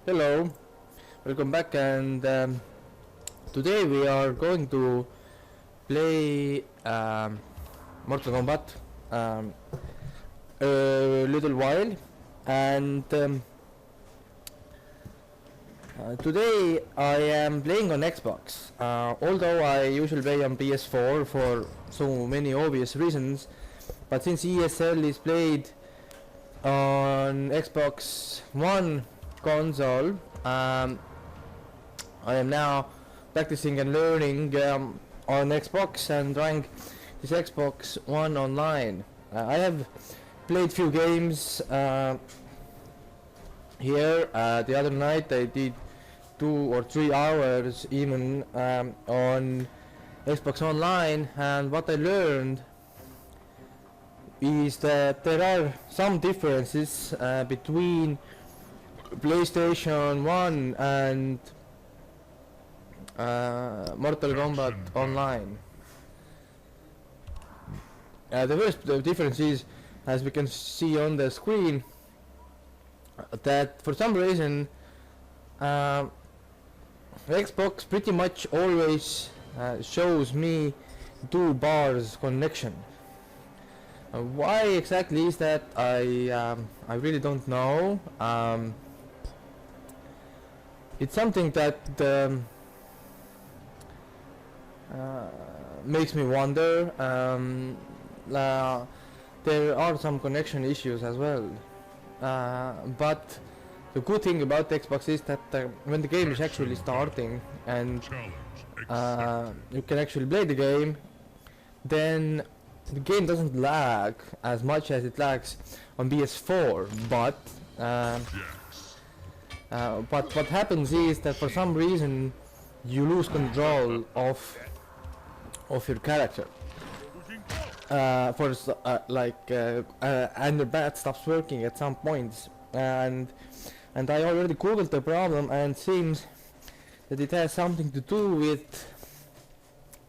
Hello, welcome back, and today we are going to play Mortal Kombat um, a little while, and today I am playing on Xbox, although I usually play on PS4 for so many obvious reasons, but since ESL is played on Xbox One console, I am now practicing and learning on Xbox and trying this Xbox One online. I have played few games here. The other night I did 2 or 3 hours even on Xbox Online, and what I learned is that there are some differences between PlayStation 1 and Mortal Kombat Online. The first difference is, as we can see on the screen, that for some reason Xbox pretty much always shows me 2 bars connection. Why exactly is that? I really don't know. It's something that makes me wonder. There are some connection issues as well, but the good thing about Xbox is that when the game is actually starting and you can actually play the game, then the game doesn't lag as much as it lags on PS4. But what happens is that for some reason you lose control of your character. And the bat stops working at some points, and I already googled the problem, and seems that it has something to do with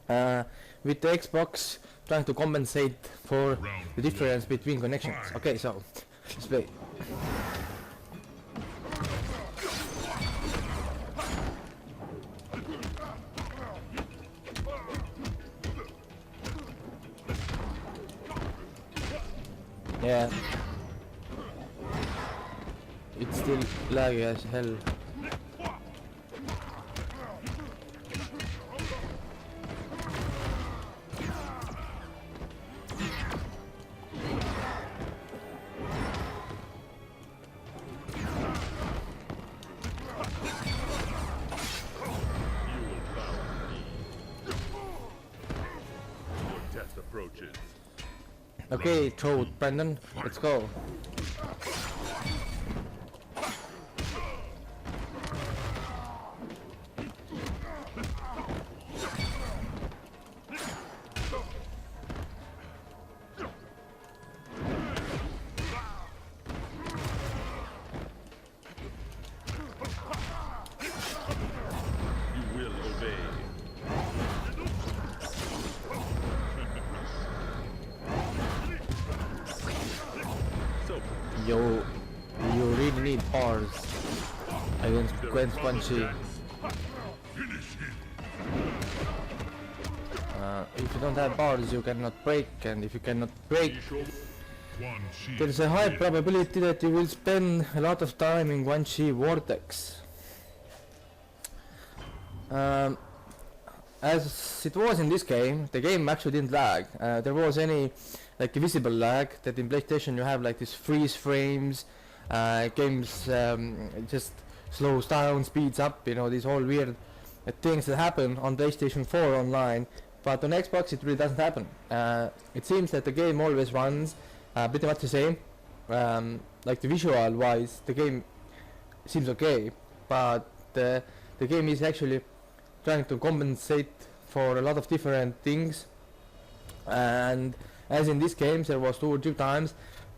the Xbox trying to compensate for the difference between connections. Okay, so let's play. Yeah, it's still laggy as hell. Okay, throw Brandon, let's go. You really need bars against Quan Chi. If you don't have bars, you cannot break, and if you cannot break, there is a high probability that you will spend a lot of time in Quan Chi Vortex. As it was in this game, the game actually didn't lag. There was any like visible lag that in PlayStation you have like these freeze frames, games just slows down, speeds up, you know, these all weird things that happen on PlayStation 4 online, but on Xbox it really doesn't happen. It seems that the game always runs pretty much the same. Like the visual wise, the game seems okay, but the game is actually trying to compensate for a lot of different things. And as in this game, there was 2 or 3 times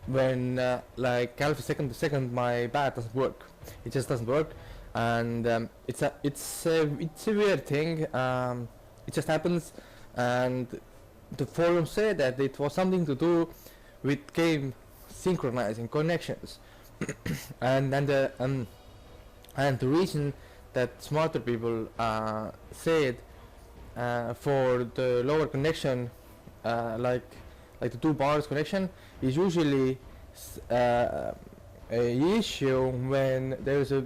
when like half a second to second my bat doesn't work. It just doesn't work, and it's a weird thing. It just happens, and the forum said that it was something to do with game synchronizing connections. and And the reason that smarter people said for the lower connection, like the 2 bars connection, is usually a issue when there is a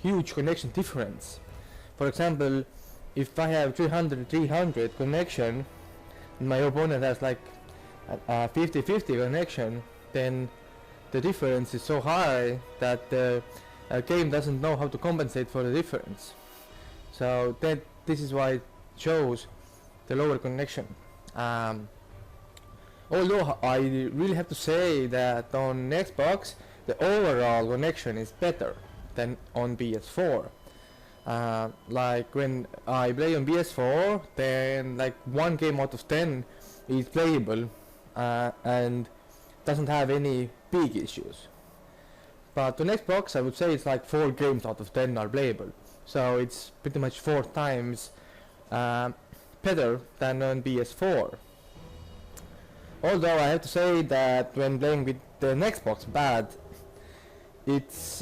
huge connection difference. For example, if I have 300 connection and my opponent has like a 50-50 connection, then the difference is so high that the game doesn't know how to compensate for the difference. So this is why it shows the lower connection. Although I really have to say that on Xbox the overall connection is better than on PS4. Like when I play on PS4, then like 1 game out of 10 is playable and doesn't have any big issues. But on Xbox I would say it's like 4 games out of 10 are playable, so it's pretty much 4 times better than on PS4. Although I have to say that when playing with the Xbox pad, it's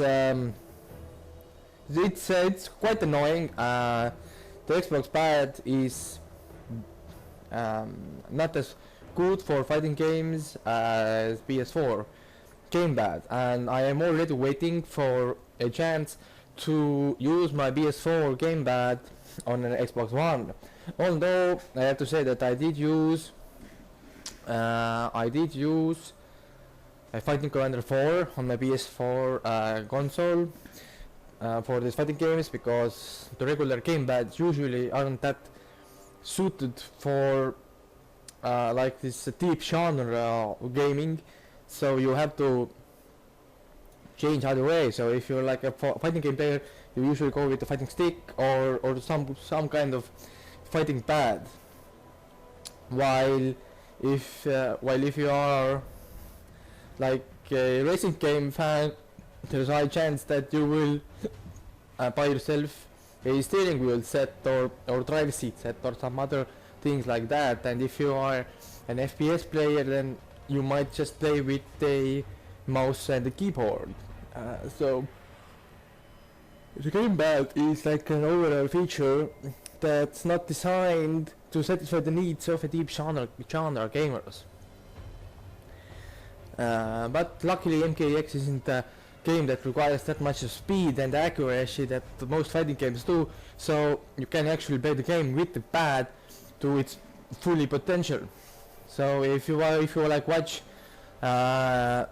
quite annoying. The Xbox pad is not as good for fighting games as PS4 gamepad, and I am already waiting for a chance to use my PS4 gamepad on an Xbox One. Although I have to say that I did use Fighting Commander 4 on my PS4 console for these fighting games, because the regular gamepads usually aren't that suited for like this deep genre gaming, so you have to change either way. So if you're like a fighting game player, you usually go with the fighting stick or some kind of fighting pad, while if you are like a racing game fan, there's a high chance that you will buy yourself a steering wheel set or drive seat set or some other things like that. And if you are an FPS player, then you might just play with a mouse and a keyboard. So the gamepad is like an overall feature that's not designed to satisfy the needs of a deep genre gamers. But luckily MKX isn't a game that requires that much speed and accuracy that most fighting games do, so you can actually play the game with the pad to its fully potential. So if you like watch the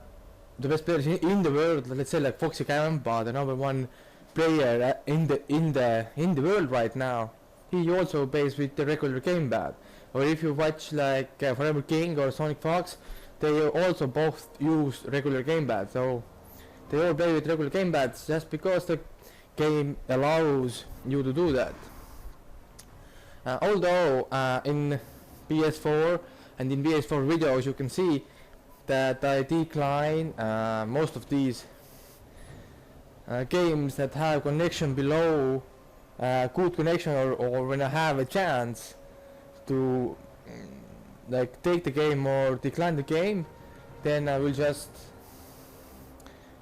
best players in the world, let's say like Foxy Gamba, the #1 player in the world right now, he also plays with the regular gamepad. Or if you watch like Forever King or Sonic Fox, they also both use regular gamepad. So they all play with regular gamepads just because the game allows you to do that. Although in PS4 and in PS4 videos you can see that I decline most of these games that have connection below good connection, or when I have a chance to like take the game or decline the game, then I will just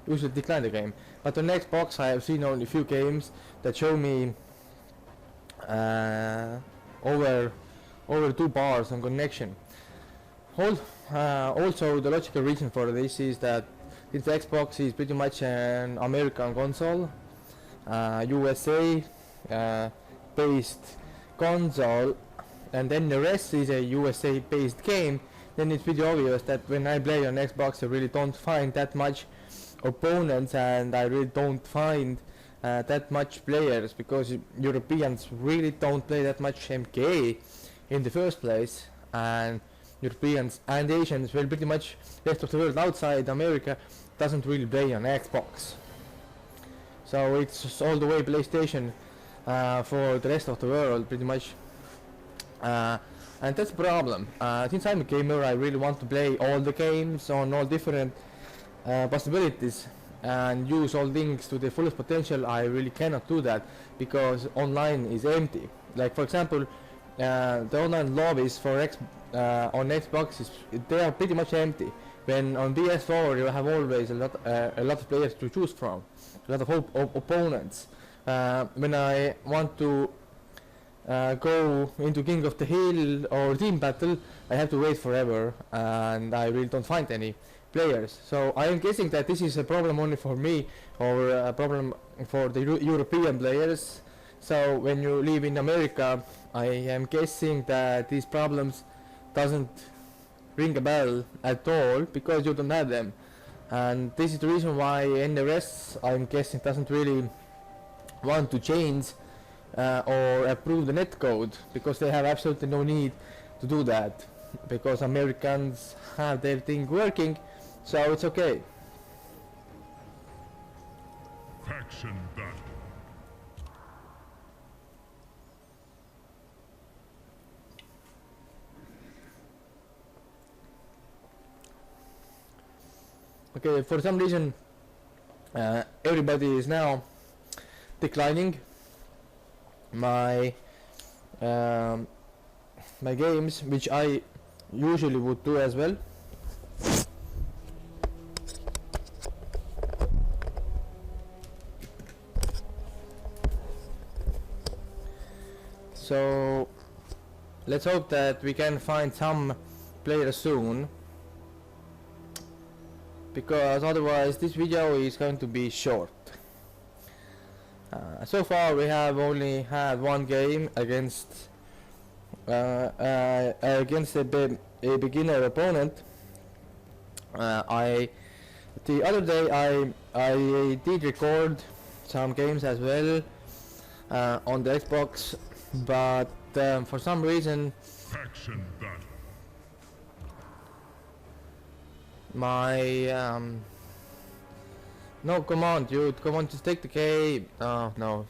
usually decline the game. But on Xbox I have seen only a few games that show me over 2 bars on connection. Also the logical reason for this is that since Xbox is pretty much an American console, USA based console, and then the rest is a USA based game, then it's pretty obvious that when I play on Xbox I really don't find that much opponents, and I really don't find that much players, because Europeans really don't play that much MK in the first place, and Europeans and Asians, well, pretty much rest of the world outside America doesn't really play on Xbox. So it's all the way PlayStation for the rest of the world pretty much, and that's a problem. Since I'm a gamer, I really want to play all the games on all different possibilities and use all things to the fullest potential. I really cannot do that because online is empty. Like for example, the online lobbies for on Xbox they are pretty much empty. when on PS4 you have always a lot of players to choose from, a lot of opponents. When I want to go into King of the Hill or Team Battle, I have to wait forever, and I really don't find any players. So I am guessing that this is a problem only for me, or a problem for the European players. So when you live in America, I am guessing that these problems doesn't ring a bell at all, because you don't have them. And this is the reason why NRS, I'm guessing, doesn't really want to change or approve the netcode, because they have absolutely no need to do that, because Americans have their thing working, so it's okay. Faction battle. Okay, for some reason everybody is now declining my my games, which I usually would do as well. So let's hope that we can find some players soon, because otherwise this video is going to be short. So far we have only had one game against a beginner opponent. The other day I did record some games as well on the Xbox, but for some reason Faction battle. my no, come on dude, come on, just take the game. Oh no.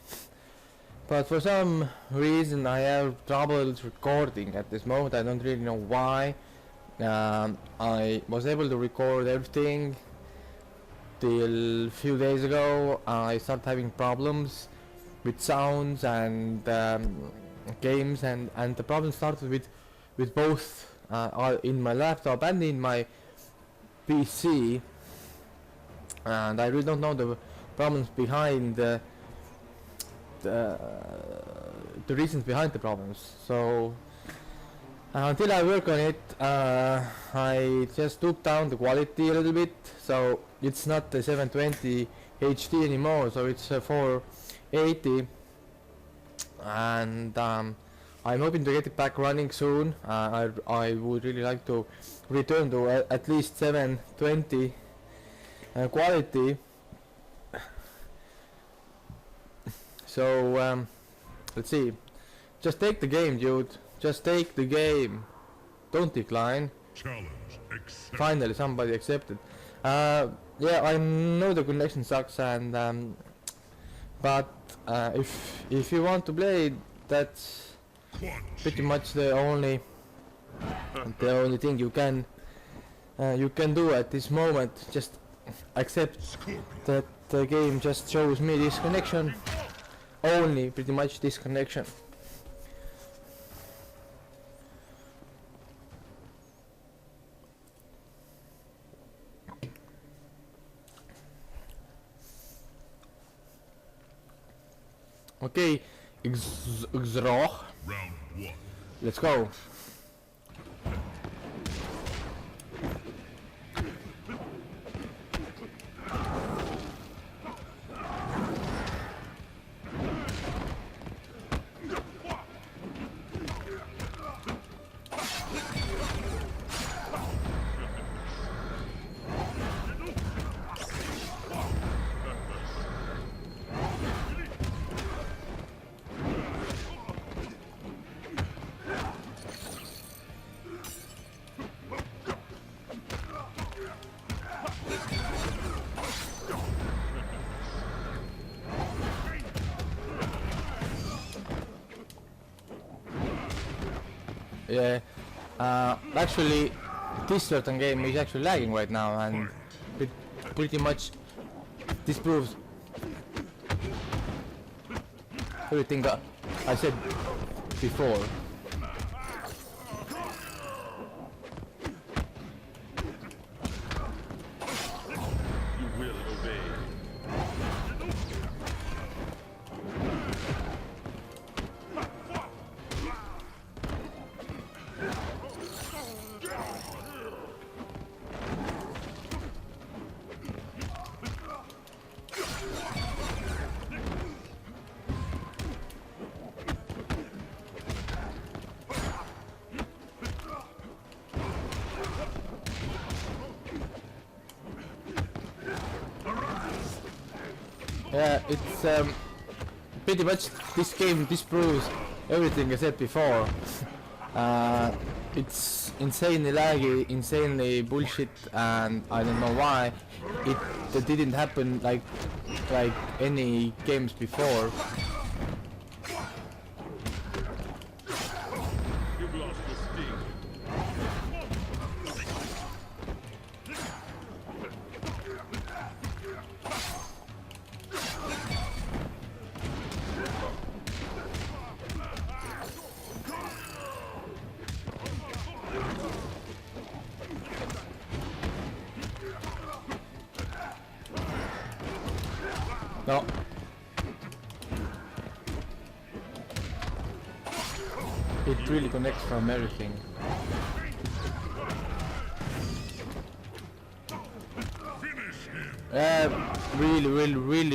But for some reason I have troubles recording at this moment. I don't really know why. I was able to record everything till few days ago. I started having problems with sounds and games, and the problem started with both in my laptop and in my PC, and I really don't know the problems behind the reasons behind the problems. So until I work on it, I just took down the quality a little bit, so it's not the 720 HD anymore, so it's 480, and I'm hoping to get it back running soon. I would really like to return to at least 720 quality. So let's see. Just take the game, dude. Just take the game. Don't decline. Challenge accepted. Finally, somebody accepted. Yeah, I know the connection sucks, and but if you want to play, that's pretty much the only thing you can do at this moment. Just accept that the game just shows me this connection, only pretty much this connection. Okay, Xroch. Round one. Let's go. Yeah, actually this certain game is actually lagging right now, and it pretty much disproves everything that I said before. Yeah, it's pretty much this game disproves everything I said before. It's insanely laggy, insanely bullshit, and I don't know why it didn't happen like any games before. You've lost the sting. No. It really connects from everything.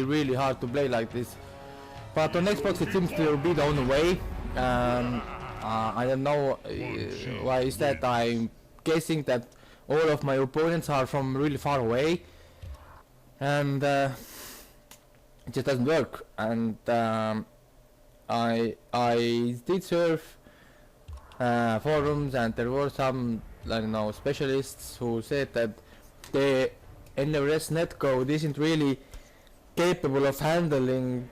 Really hard to play like this. But on Xbox it seems to be the only way. I don't know why is that. I'm guessing that all of my opponents are from really far away, and it just doesn't work. And I did surf forums, and there were some, I don't know, specialists who said that the NRS netcode isn't really capable of handling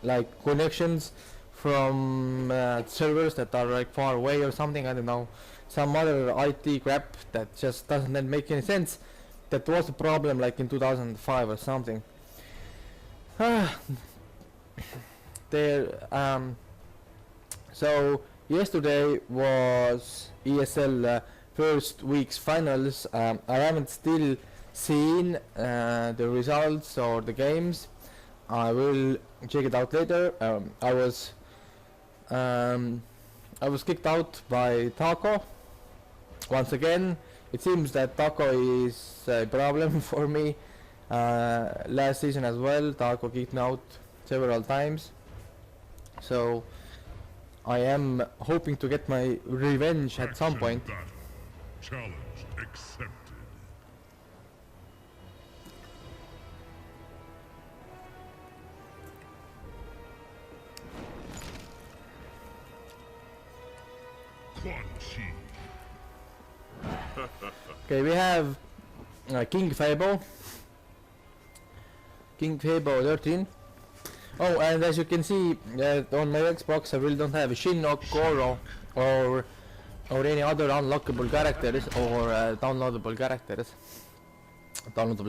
like connections from servers that are like far away or something. I don't know, some other IT crap that just doesn't make any sense. That was a problem like in 2005 or something. So yesterday was ESL first week's finals. I haven't still seen the results or the games. I will check it out later. I was kicked out by Taco once again. It seems that Taco is a problem for me. Last season as well, Taco kicked me out several times. So I am hoping to get my revenge at some point. Battle. Challenge accepted. Quan Chi. Okay, we have King Fabo 13. Oh, and as you can see on my Xbox I really don't have a Shinnok, Goro or any other unlockable characters or downloadable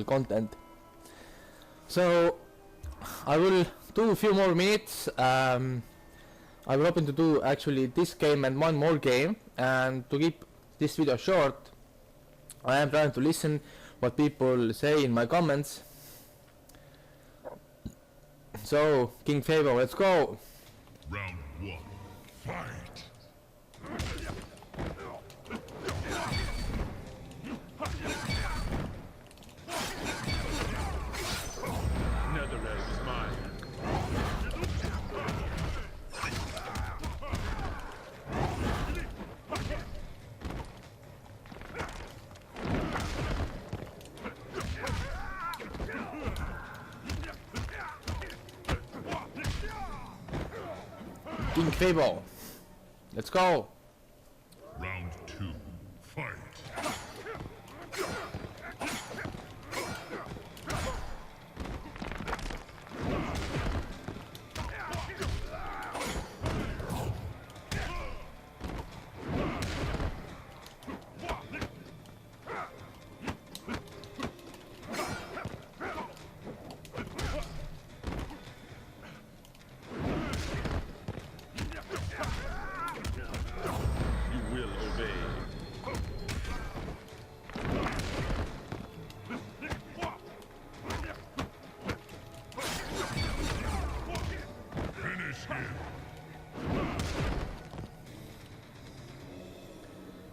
content. So I will do a few more minutes. I'm hoping to do actually this game and one more game, and to keep this video short I am trying to listen what people say in my comments. So King Fabo, let's go. Round 1. Fight. Netherlands is mine. King Fabo, let's go. Round 2. Fight.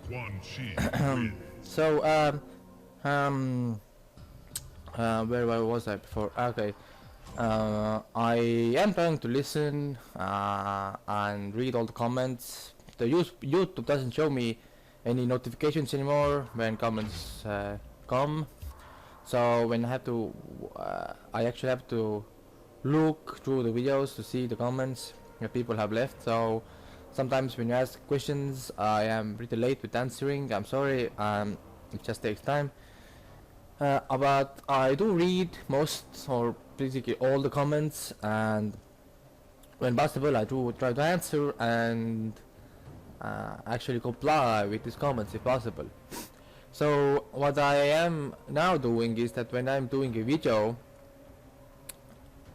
Quan Chi. So where was I before? Okay, I am trying to listen and read all the comments. The YouTube doesn't show me any notifications anymore when comments come. So when I actually have to look through the videos to see the comments that people have left. So sometimes when you ask questions, I am pretty late with answering. I'm sorry. It just takes time. But I do read most or basically all the comments, and when possible, I do try to answer and actually comply with these comments if possible. So what I am now doing is that when I'm doing a video,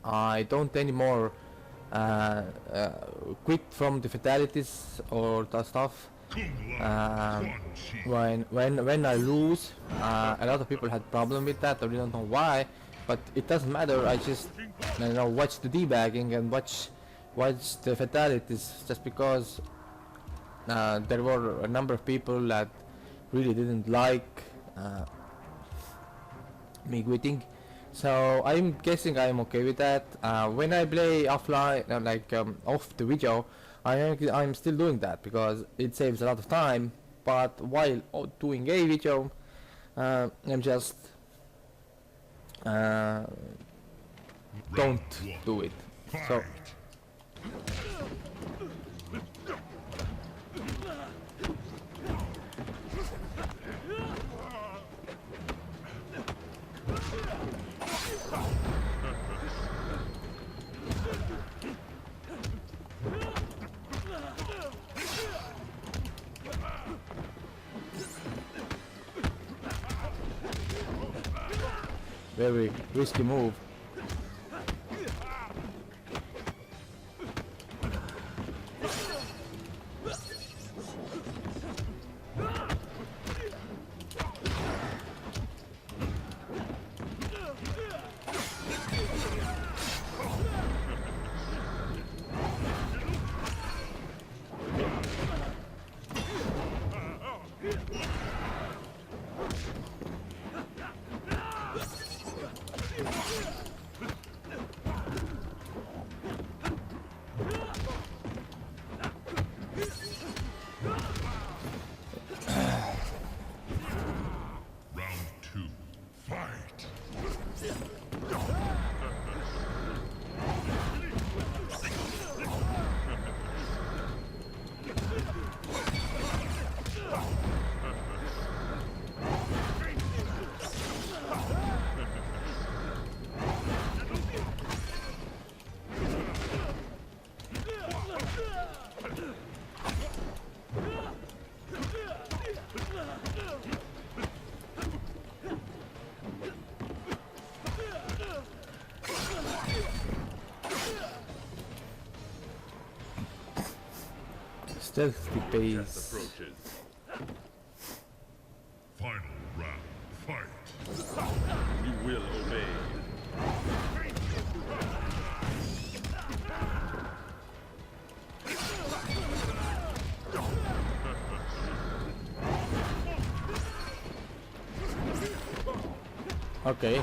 I don't anymore quit from the fatalities or the stuff. When I lose, a lot of people had problem with that. I don't know why, but it doesn't matter. I just watch the debagging and watch the fatalities, just because there were a number of people that really didn't like me quitting. So I'm guessing I'm okay with that. When I play offline, off the video, I'm still doing that because it saves a lot of time. But while doing a video, I'm just don't do it. So. Very risky move. Stealthy base. Final round, fight. We will obey. Okay.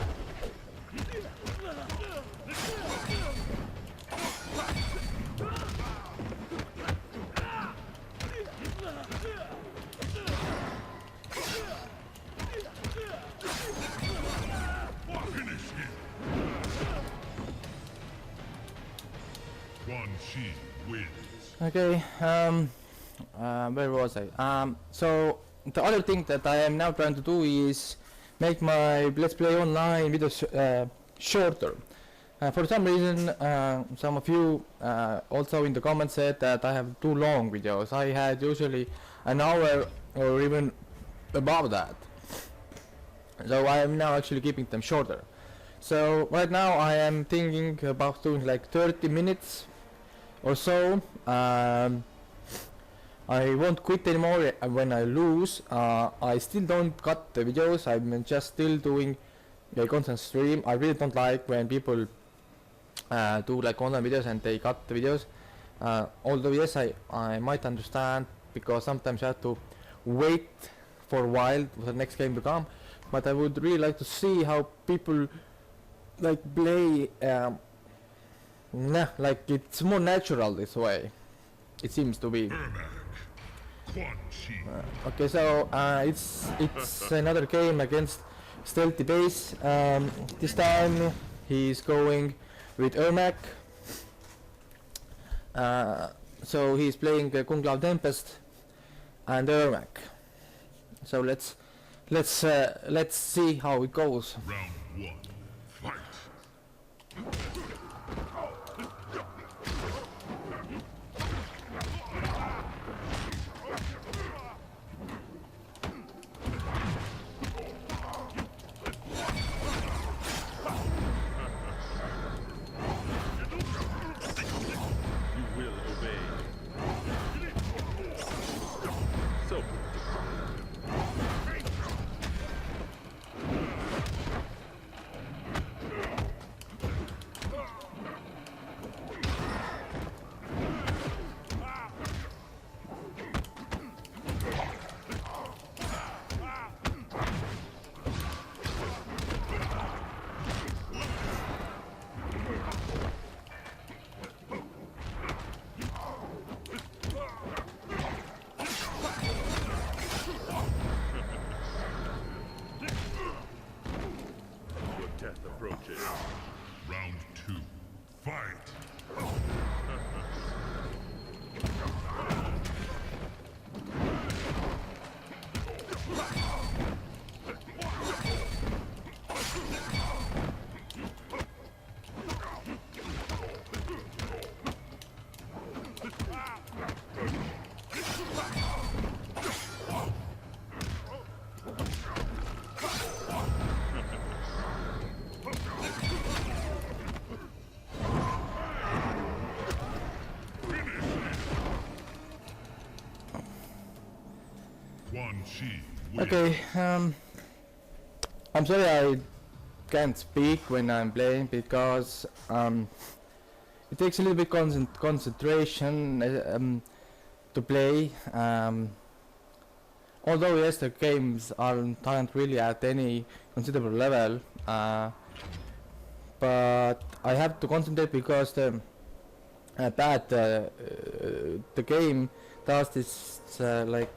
Quan Chi wins. Okay, where was I? So the other thing that I am now trying to do is make my Let's Play online videos shorter. For some reason, some of you also in the comments said that I have too long videos. I had usually an hour or even above that. So I am now actually keeping them shorter. So right now I am thinking about doing like 30 minutes or so. I won't quit anymore when I lose. I still don't cut the videos. I'm just still doing a constant stream. I really don't like when people do like online videos and they cut the videos. Although yes, I might understand, because sometimes you have to wait for a while for the next game to come. But I would really like to see how people like play. Like it's more natural this way. It seems to be. Quan Chi. Okay, so it's another game against stealthy base. This time he's going with Ermac. So he's playing Kung Lao Tempest and Ermac. So let's see how it goes. Round 1. Fight. Round 2. Fight. Quan Chi wins. Okay, I'm sorry I can't speak when I'm playing because it takes a little bit concentration to play. Although yes, the games aren't really at any considerable level, but I have to concentrate because the game does this like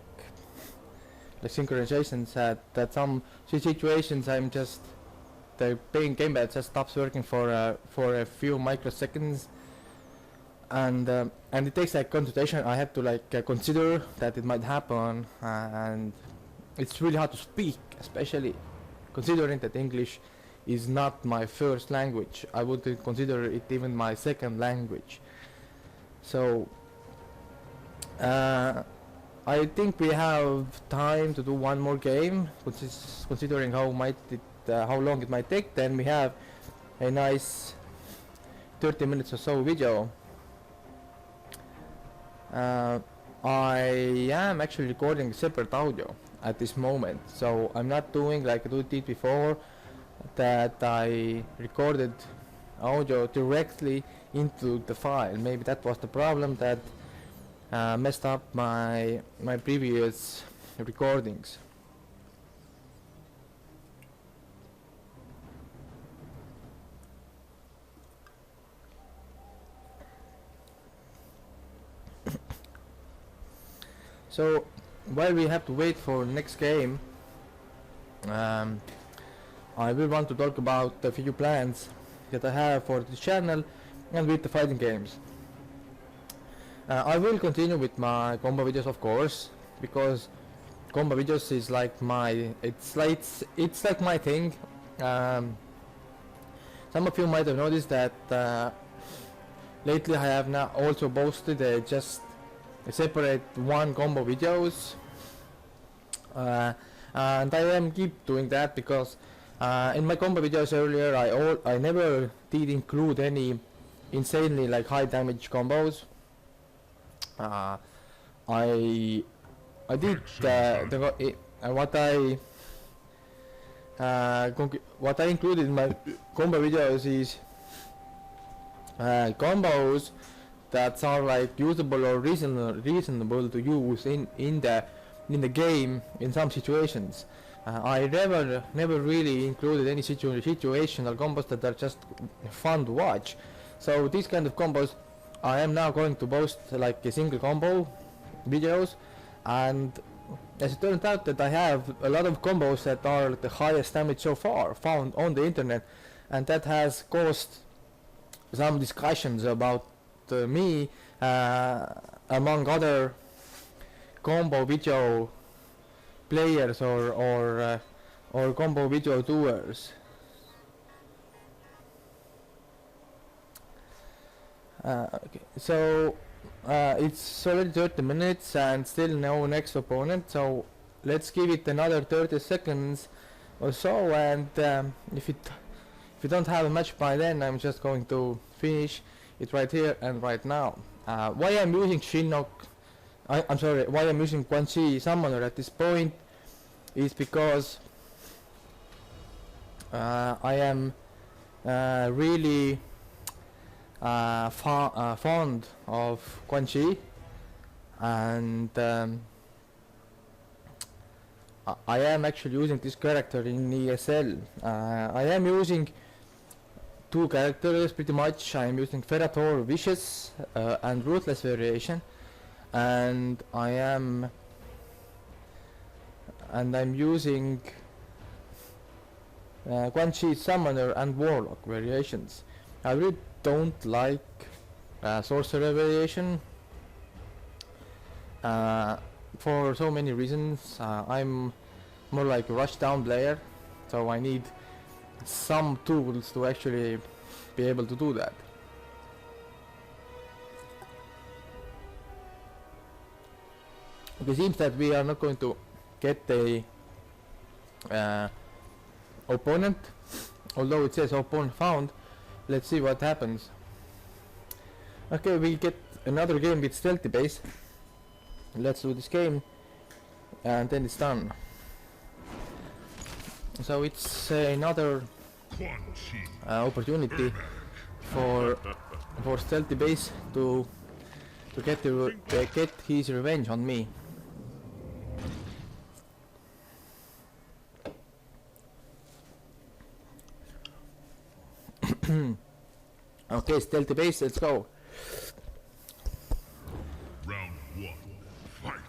synchronizations that some situations the gamepad just stops working for a few microseconds, and it takes like concentration. I have to like consider that it might happen, and it's really hard to speak, especially considering that English is not my first language. I would consider it even my second language. So I think we have time to do one more game, which is considering how long it might take. Then we have a nice 30 minutes or so video. I am actually recording separate audio at this moment, so I'm not doing like I did before, that I recorded audio directly into the file. Maybe that was the problem that messed up my previous recordings. So while we have to wait for next game, I will want to talk about a few plans that I have for the channel and with the fighting games. I will continue with my combo videos, of course, because combo videos is like it's like my thing. Some of you might have noticed that lately I have now also posted just a separate one combo videos, and I am keep doing that because in my combo videos earlier I never did include any insanely like high damage combos. I did what I included in my combo videos is combos that are like usable or reasonable to use in the game in some situations. I never really included any situational combos that are just fun to watch. So these kind of combos I am now going to post like a single combo videos, and as it turned out that I have a lot of combos that are the highest damage so far found on the internet, and that has caused some discussions about me among other combo video players or combo video doers. Okay, so it's already 30 minutes and still no next opponent, so let's give it another 30 seconds or so, and if you don't have a match by then, I'm just going to finish it right here and right now. Why I'm using Shinnok, I'm sorry, why I'm using Quan Chi Summoner at this point is because I am really fond of Quan Chi, and I am actually using this character in ESL. I am using two characters pretty much. I am using Ferra Vicious and Ruthless variation, and I'm using Quan Chi Summoner and Warlock variations. I really don't like Sorcerer variation for so many reasons. I'm more like a rushdown player, so I need some tools to actually be able to do that. It seems that we are not going to get a opponent, although it says opponent found. Let's see what happens. Okay, we get another game with stealthy base. Let's do this game and then it's done. So it's another Quan Chi. opportunity for stealthy base to get his revenge on me. Okay, stealthy base, let's go. Round 1. Fight.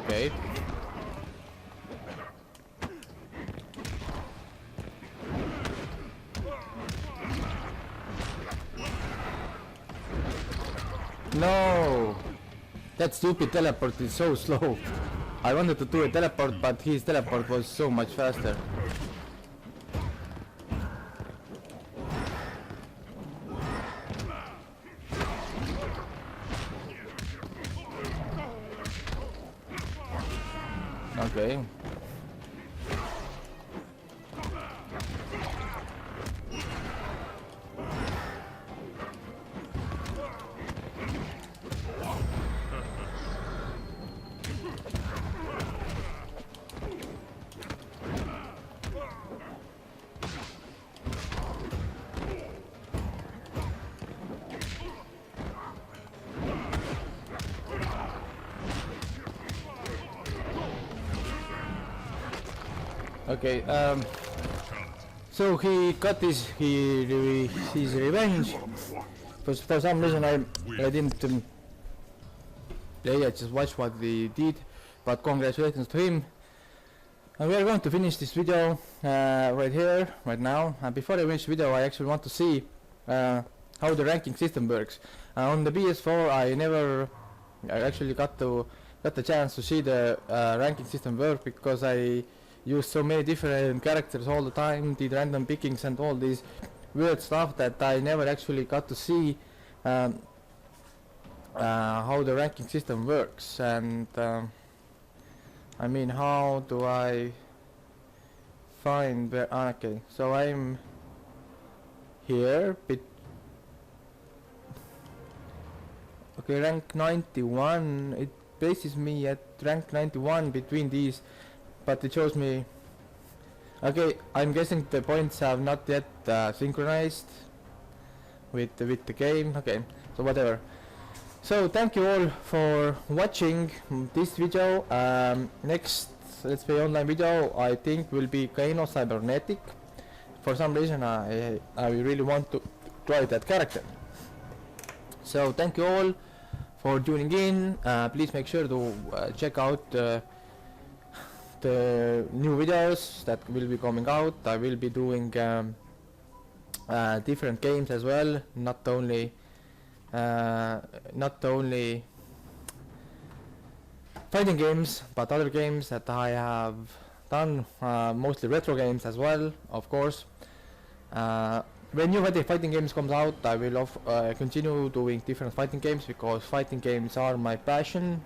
Okay. No! That stupid teleport is so slow. I wanted to do a teleport, but his teleport was so much faster. Okay. Okay, so he got his revenge. For some reason I didn't play, I just watched what he did, but congratulations to him. And we are going to finish this video right here, right now. And before I finish the video, I actually want to see how the ranking system works. On the PS4 I actually got the chance to see the ranking system work, because I used so many different characters all the time, did random pickings and all these weird stuff, that I never actually got to see how the ranking system works. And I mean, how do I find where? Okay, so I'm here. Okay, rank 91. It places me at rank 91 between these, but it shows me. Okay, I'm guessing the points have not yet synchronized with the game. Okay, so whatever. So thank you all for watching this video. Next Let's Play Online video I think will be Kano Cybernetic. For some reason I really want to try that character. So thank you all for tuning in. Please make sure to check out the new videos that will be coming out. I will be doing different games as well, not only fighting games, but other games that I have done, mostly retro games as well, of course. When new fighting games comes out, I will continue doing different fighting games, because fighting games are my passion.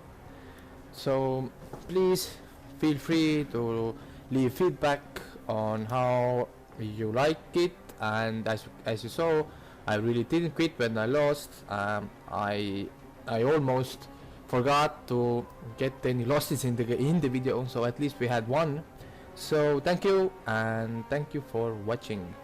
So please feel free to leave feedback on how you like it. And as you saw, I really didn't quit when I lost. I almost forgot to get any losses in the video, so at least we had one. So thank you, and thank you for watching.